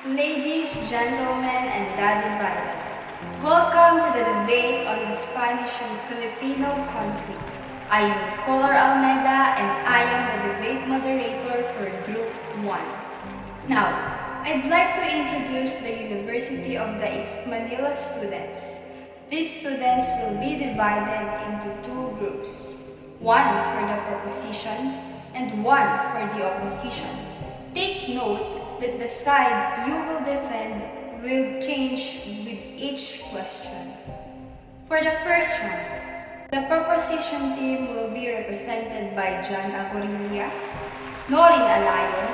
Ladies, gentlemen, and Daddy Violet, welcome to the debate on the Spanish and Filipino conflict. I am Nicola Almeida and I am the debate moderator for Group 1. Now, I'd like to introduce the University of the East Manila students. These students will be divided into two groups, one for the proposition and one for the opposition. Take note that the side you will defend will change with each question. For the first round, the proposition team will be represented by John Agorilla, Norin Alayon,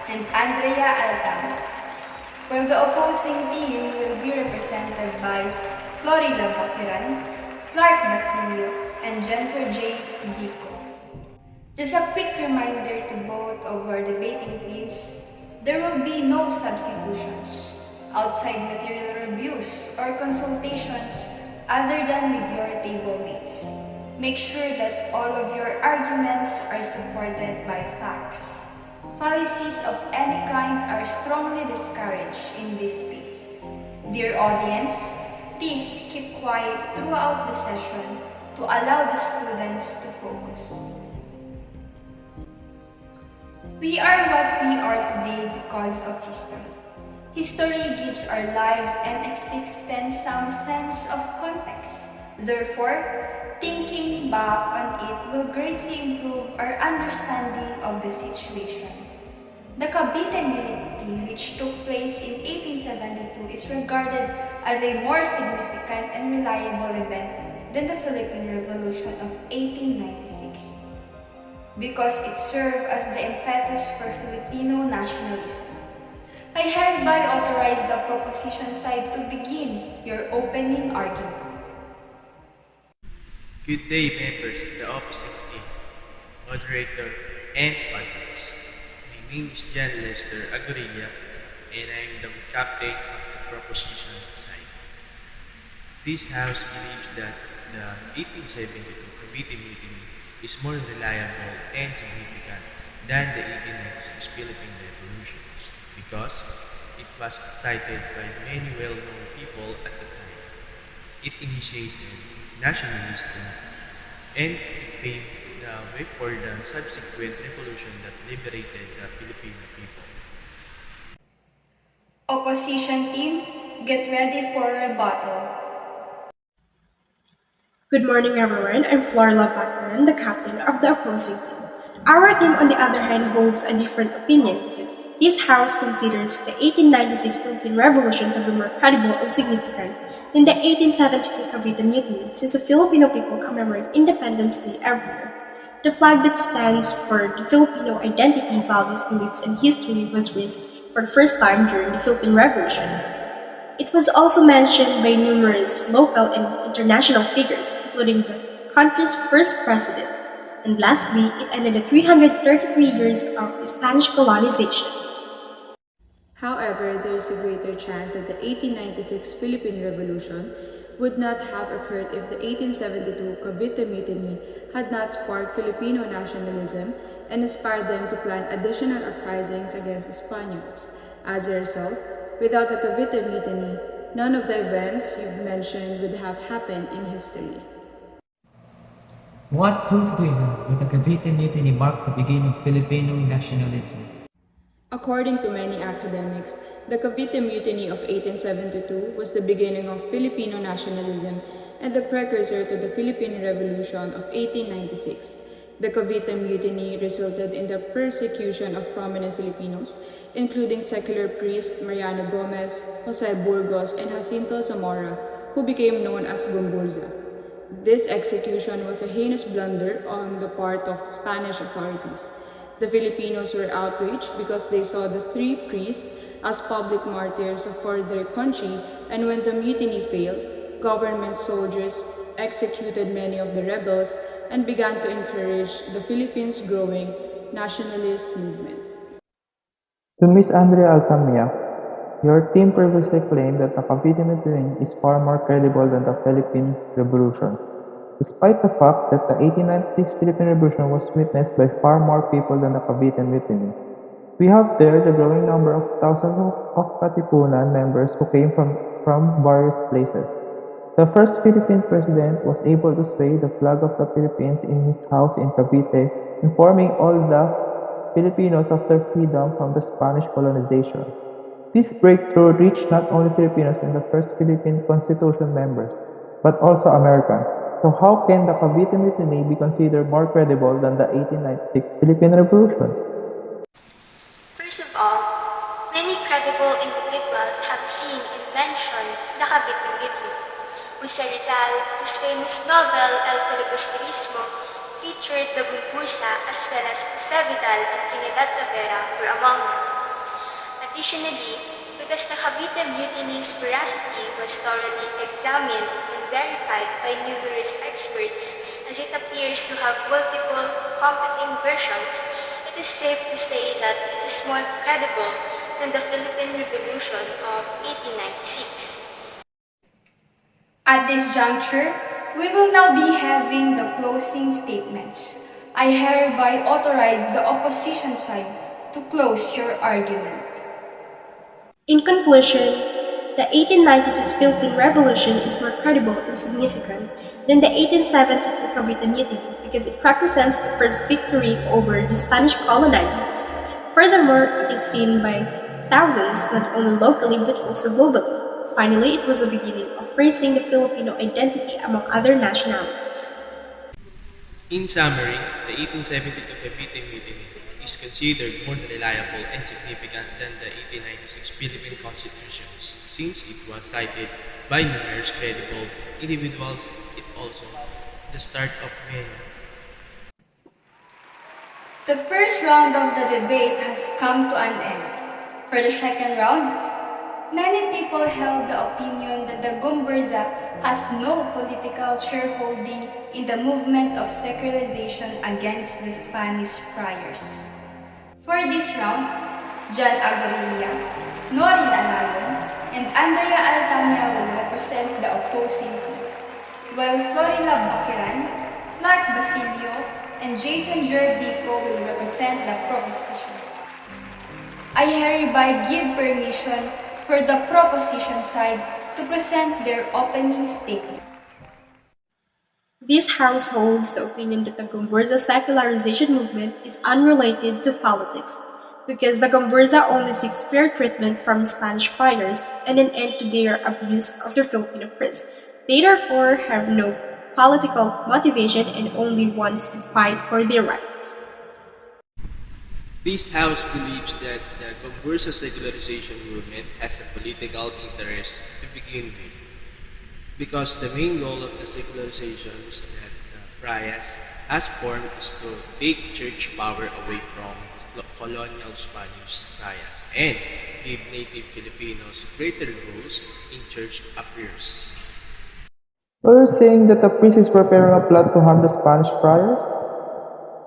and Andrea Altamo, while the opposing team will be represented by Florida Baquiran, Clark Basilio, and Jensor J. Bico. Just a quick reminder to both of our debating teams, there will be no substitutions, outside material reviews, or consultations other than with your table mates. Make sure that all of your arguments are supported by facts. Fallacies of any kind are strongly discouraged in this space. Dear audience, please keep quiet throughout the session to allow the students to focus. We are what we are today because of history. History gives our lives and existence some sense of context. Therefore, thinking back on it will greatly improve our understanding of the situation. The Cavite Mutiny, which took place in 1872, is regarded as a more significant and reliable event than the Philippine Revolution of 1896. Because it served as the impetus for Filipino nationalism. I hereby authorize the proposition side to begin your opening argument. Good day, members of the opposite team, moderator, and audience. My name is Jan Lester Agorilla, and I am the captain of the proposition side. This house believes that the 1872 Cavite Mutiny is more reliable and significant than the 1896 Philippine revolutions because it was cited by many well-known people at the time. It initiated nationalism and it paved the way for the subsequent revolution that liberated the Filipino people. Opposition team, get ready for rebuttal. Good morning, everyone. I'm Florida Baquiran, the captain of the opposing team. Our team, on the other hand, holds a different opinion because this house considers the 1896 Philippine Revolution to be more credible and significant than the 1872 Cavite Mutiny, since the Filipino people commemorate Independence Day every year. The flag that stands for the Filipino identity, values, beliefs, and history was raised for the first time during the Philippine Revolution. It was also mentioned by numerous local and international figures, including the country's first president. And lastly, it ended the 333 years of Spanish colonization. However, there is a greater chance that the 1896 Philippine Revolution would not have occurred if the 1872 Cavite Mutiny had not sparked Filipino nationalism and inspired them to plan additional uprisings against the Spaniards. As a result, without the Cavite Mutiny, none of the events you've mentioned would have happened in history. What proof do you have that the Cavite Mutiny marked the beginning of Filipino nationalism? According to many academics, the Cavite Mutiny of 1872 was the beginning of Filipino nationalism and the precursor to the Philippine Revolution of 1896. The Cavite Mutiny resulted in the persecution of prominent Filipinos, including secular priest Mariano Gomez, Jose Burgos, and Jacinto Zamora, who became known as Gomburza. This execution was a heinous blunder on the part of Spanish authorities. The Filipinos were outraged because they saw the three priests as public martyrs for their country, and when the mutiny failed, government soldiers executed many of the rebels and began to encourage the Philippines' growing nationalist movement. To Ms. Andrea Altamia, your team previously claimed that the Cavite Mutiny is far more credible than the Philippine Revolution, despite the fact that the 1896 Philippine Revolution was witnessed by far more people than the Cavite Mutiny. We have there the growing number of thousands of Katipunan members who came from various places. The first Philippine president was able to sway the flag of the Philippines in his house in Cavite, informing all the Filipinos of their freedom from the Spanish colonization. This breakthrough reached not only Filipinos and the first Philippine Constitution members, but also Americans. So how can the Cavite Mutiny be considered more credible than the 1896 Philippine Revolution? First of all, many credible individuals have seen and mentioned the Cavite Mutiny. Jose Rizal, whose famous novel El Filibusterismo featured the Gumbursa as well as Jose Vidal and Trinidad Tavera were among them. Additionally, because the Cavite Mutiny's veracity was thoroughly examined and verified by numerous experts, as it appears to have multiple competing versions, it is safe to say that it is more credible than the Philippine Revolution of 1896. At this juncture, we will now be having the closing statements. I hereby authorize the opposition side to close your argument. In conclusion, the 1896 Philippine Revolution is more credible and significant than the 1872 Cavite Mutiny because it represents the first victory over the Spanish colonizers. Furthermore, it is seen by thousands not only locally but also globally. Finally, it was the beginning of raising the Filipino identity among other nationalities. In summary, the 1872 Cavite Mutiny is considered more reliable and significant than the 1896 Philippine Constitutions since it was cited by numerous credible individuals. It also the start of many. The first round of the debate has come to an end. For the second round, many people held the opinion that the Gumburza has no political shareholding in the movement of secularization against the Spanish friars. For this round, John Agoria, Norin Alayon, and Andrea Altamia will represent the opposing team, while Florila Baquiran, Clark Basilio, and Jason Jerbico will represent the proposition. I hereby give permission for the proposition side to present their opening statement. This house holds the opinion that the Gumburza secularization movement is unrelated to politics because the Gumburza only seeks fair treatment from Spanish friars and an end to their abuse of the Filipino prince. They therefore have no political motivation and only wants to fight for their rights. This House believes that the Gumbursa secularization movement has a political interest to begin with, because the main goal of the secularization is that the friars as formed is to take church power away from colonial Spanish friars and give native Filipinos greater roles in church affairs. So you're saying that the priest is preparing a plot to harm the Spanish friars?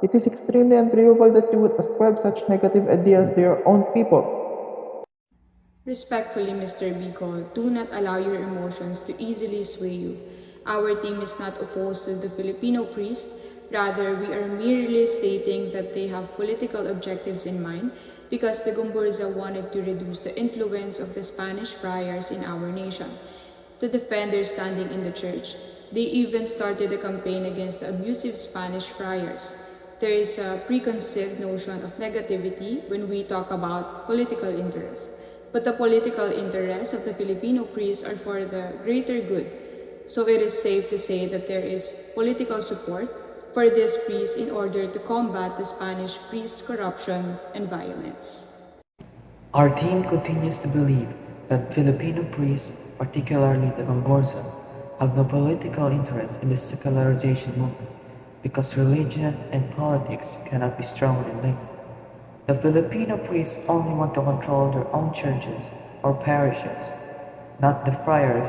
It is extremely unbelievable that you would ascribe such negative ideas to your own people. Respectfully, Mr. Bicol, do not allow your emotions to easily sway you. Our team is not opposed to the Filipino priest. Rather, we are merely stating that they have political objectives in mind because the Gumburza wanted to reduce the influence of the Spanish friars in our nation. To defend their standing in the church, they even started a campaign against the abusive Spanish friars. There is a preconceived notion of negativity when we talk about political interest. But the political interests of the Filipino priests are for the greater good. So it is safe to say that there is political support for these priests in order to combat the Spanish priests' corruption and violence. Our team continues to believe that Filipino priests, particularly the Gumburza, have no political interest in the secularization movement because religion and politics cannot be strongly linked. The Filipino priests only want to control their own churches or parishes, not the friars.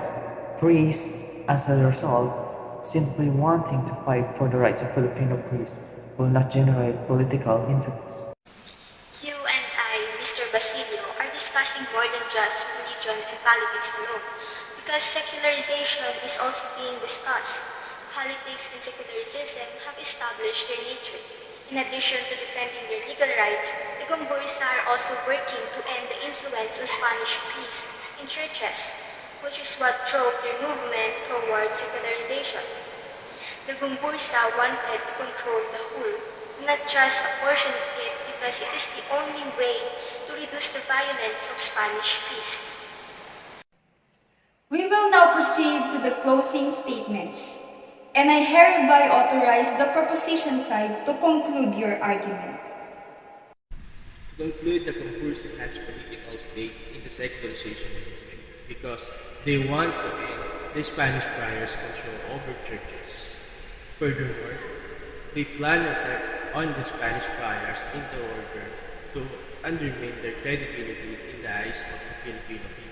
Priests, as a result, simply wanting to fight for the rights of Filipino priests will not generate political interest. You and I, Mr. Basilio, are discussing more than just religion and politics alone, because secularization is also being discussed. Politics and secularism have established their nature. In addition to defending their legal rights, the Gombursa are also working to end the influence of Spanish priests in churches, which is what drove their movement towards secularization. The Gombursa wanted to control the whole, not just a portion of it, because it is the only way to reduce the violence of Spanish priests. We will now proceed to the closing statements, and I hereby authorize the proposition side to conclude your argument. To conclude, the Gombursa has political stake in the secularization movement because they want to end the Spanish friars' control over churches. Furthermore, they plan an attack on the Spanish friars in order to undermine their credibility in the eyes of the Filipino people.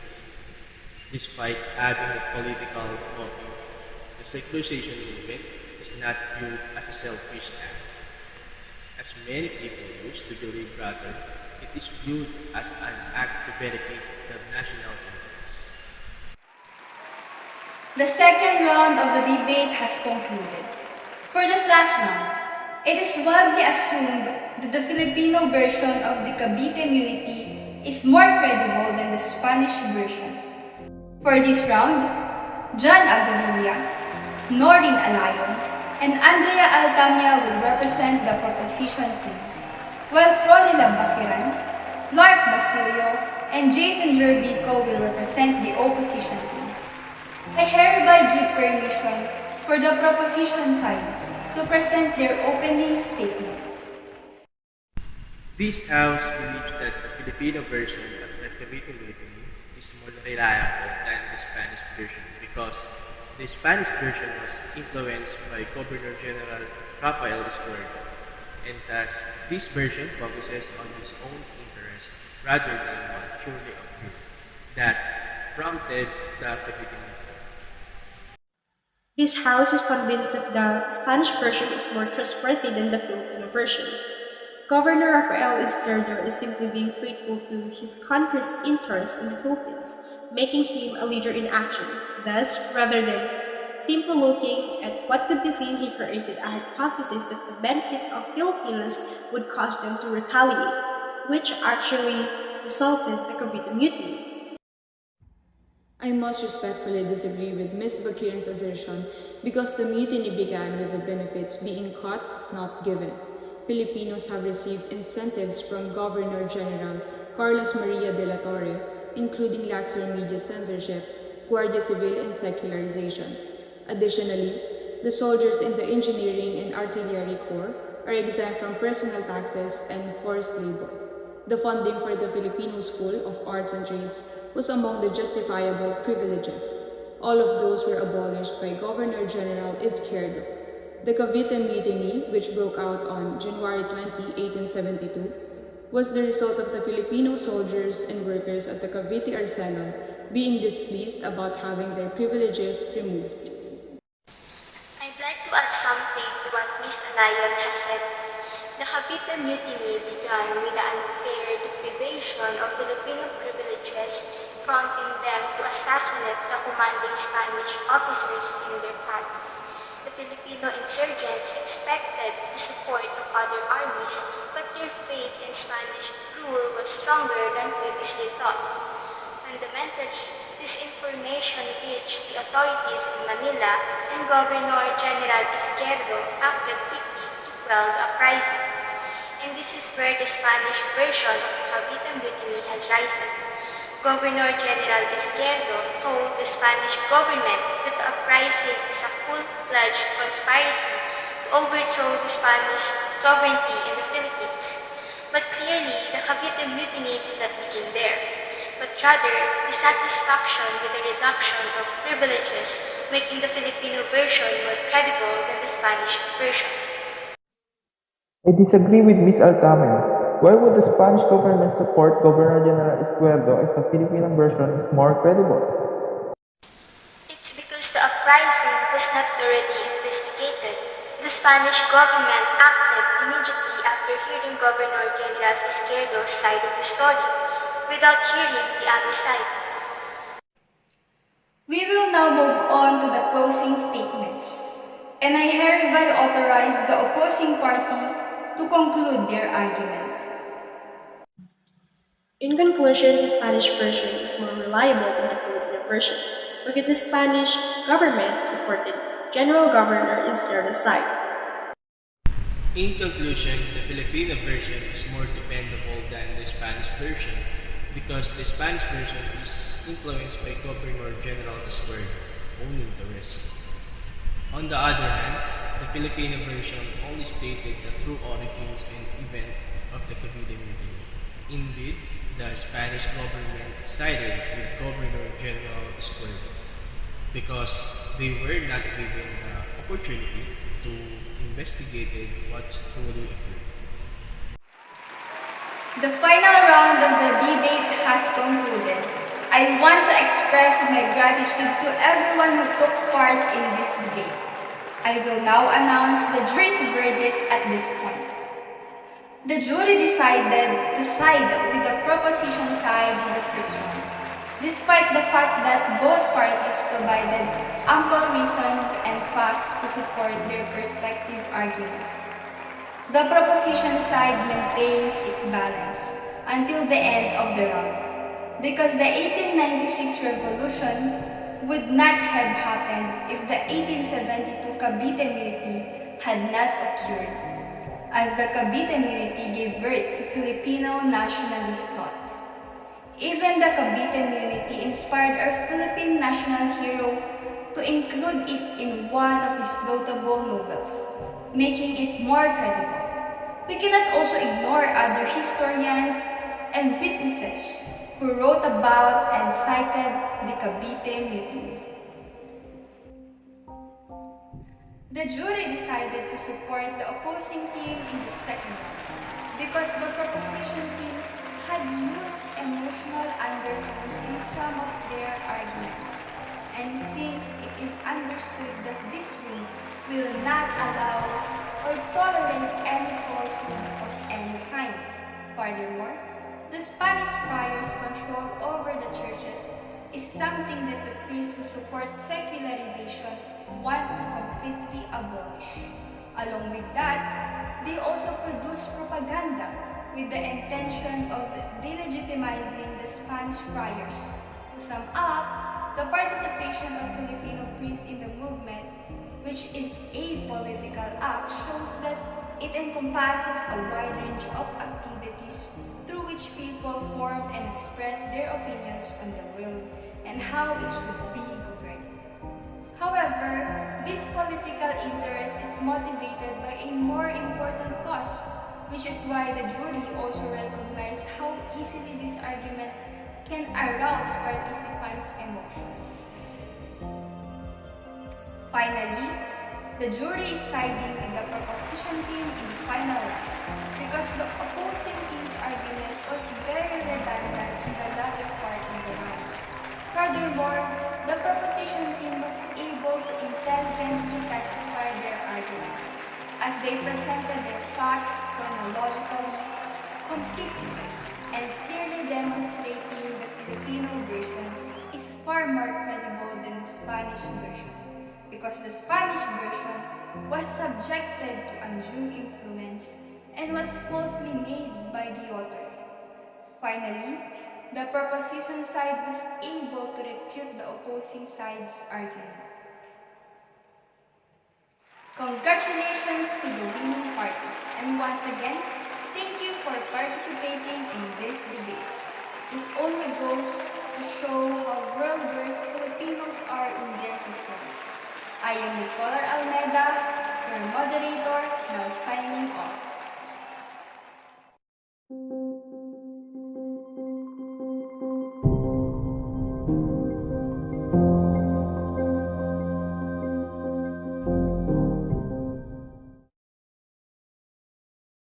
Despite having a political motive, the secularization movement is not viewed as a selfish act. As many people used to believe, rather, it is viewed as an act to benefit the national interest. The second round of the debate has concluded. For this last round, it is widely assumed that the Filipino version of the Cavite Mutiny is more credible than the Spanish version. For this round, John Aguililla, Noreen Alayon, and Andrea Altamia will represent the proposition team, while Florila Baquiran, Clark Basilio, and Jason Jerbico will represent the opposition team. I hereby give permission for the proposition side to present their opening statement. This House believes that the Filipino version of the Cavite Mutiny is more reliable than the Spanish version because the Spanish version was influenced by Governor General Rafael Escuerdo, and thus this version focuses on his own interests rather than what truly occurred that prompted the Cavite Mutiny. This house is convinced that the Spanish version is more trustworthy than the Filipino version. Governor Rafael Izquierdo is simply being faithful to his country's interests in the Philippines, making him a leader in action. Thus, rather than simply looking at what could be seen, he created a hypothesis that the benefits of Filipinos would cause them to retaliate, which actually resulted in the Cavite Mutiny. I must respectfully disagree with Ms. Bakiran's assertion because the mutiny began with the benefits being cut, not given. Filipinos have received incentives from Governor General Carlos Maria de la Torre, including laxer media censorship, Guardia Civil, and secularization. Additionally, the soldiers in the Engineering and Artillery Corps are exempt from personal taxes and forced labor. The funding for the Filipino School of Arts and Trades was among the justifiable privileges. All of those were abolished by Governor General Izquierdo. The Cavite Mutiny, which broke out on January 20, 1872, was the result of the Filipino soldiers and workers at the Cavite Arsenal being displeased about having their privileges removed. I'd like to add something to what Ms. Alayon has said. The Cavite Mutiny began with the unfair deprivation of Filipino privileges, prompting them to assassinate the commanding Spanish officers in their path. The Filipino insurgents expected the support of other armies, but their faith in Spanish rule was stronger than previously thought. Fundamentally, this information reached the authorities in Manila, and Governor General Izquierdo acted quickly to quell the uprising. And this is where the Spanish version of the Cavite Mutiny has risen. Governor General Izquierdo told the Spanish government that the uprising is a full-fledged conspiracy to overthrow the Spanish sovereignty in the Philippines. But clearly, the Cavite Mutiny did not begin there, but rather dissatisfaction with the reduction of privileges, making the Filipino version more credible than the Spanish version. I disagree with Ms. Altamira. Why would the Spanish government support Governor General Escuerdo if the Filipino version is more credible? It's because the uprising was not thoroughly investigated. The Spanish government acted immediately after hearing Governor General Izquierdo's side of the story, without hearing the other side. We will now move on to the closing statements, and I hereby authorize the opposing party to conclude their argument. In conclusion, the Spanish version is more reliable than the Filipino version because the Spanish government supported General Governor Iskier's side. In conclusion, the Filipino version is more dependable than the Spanish version because the Spanish version is influenced by Governor General Iskier's own interests. On the other hand, the Filipino version only stated the true origins and event of the Cavite Mutiny. Indeed, the Spanish government sided with Governor General Iskier because they were not given the opportunity to investigate what's truly occurred. The final round of the debate has concluded. I want to express my gratitude to everyone who took part in this debate. I will now announce the jury's verdict at this point. The jury decided to side with the proposition side in the first round, despite the fact that both parties provided ample reasons and facts to support their respective arguments. The proposition side maintains its balance until the end of the round, because the 1896 revolution would not have happened if the 1872 Cavite Mutiny had not occurred, as the Cavite Mutiny gave birth to Filipino nationalist thought. Even the Cavite Mutiny inspired our Philippine national hero to include it in one of his notable novels, making it more credible. We cannot also ignore other historians and witnesses who wrote about and cited the Cavite Mutiny. The jury decided to support the opposing team in the second round because the proposition team had used emotional undertones in some of their arguments, and since it is understood that this rule will not allow or tolerate any falsehood of any kind. Furthermore, the Spanish friars' control over the churches is something that the priests who support secularization want to completely abolish. Along with that, they also produce propaganda with the intention of delegitimizing the Spanish friars. To sum up, the participation of Filipino priests in the movement, which is a political act, shows that it encompasses a wide range of activities through which people form and express their opinions on the world and how it should be governed. However, this political interest is motivated by a more important cause, which is why the jury also recognized how easily this argument can arouse participants' emotions. Finally, the jury is siding with the proposition team in the final round because the opposing team's argument was very redundant in the latter part of the round. Furthermore, the proposition team was able to intelligently testify their argument, as they presented their facts chronologically, completely, and clearly demonstrating the Filipino version is far more credible than the Spanish version, because the Spanish version was subjected to undue influence and was falsely made by the author. Finally, the proposition side was able to refute the opposing side's argument. Congratulations to the winning parties, and once again, thank you for participating in this debate. It only goes to show how well-versed Filipinos are in their history. I am Nicola Almeida, your moderator, now signing off.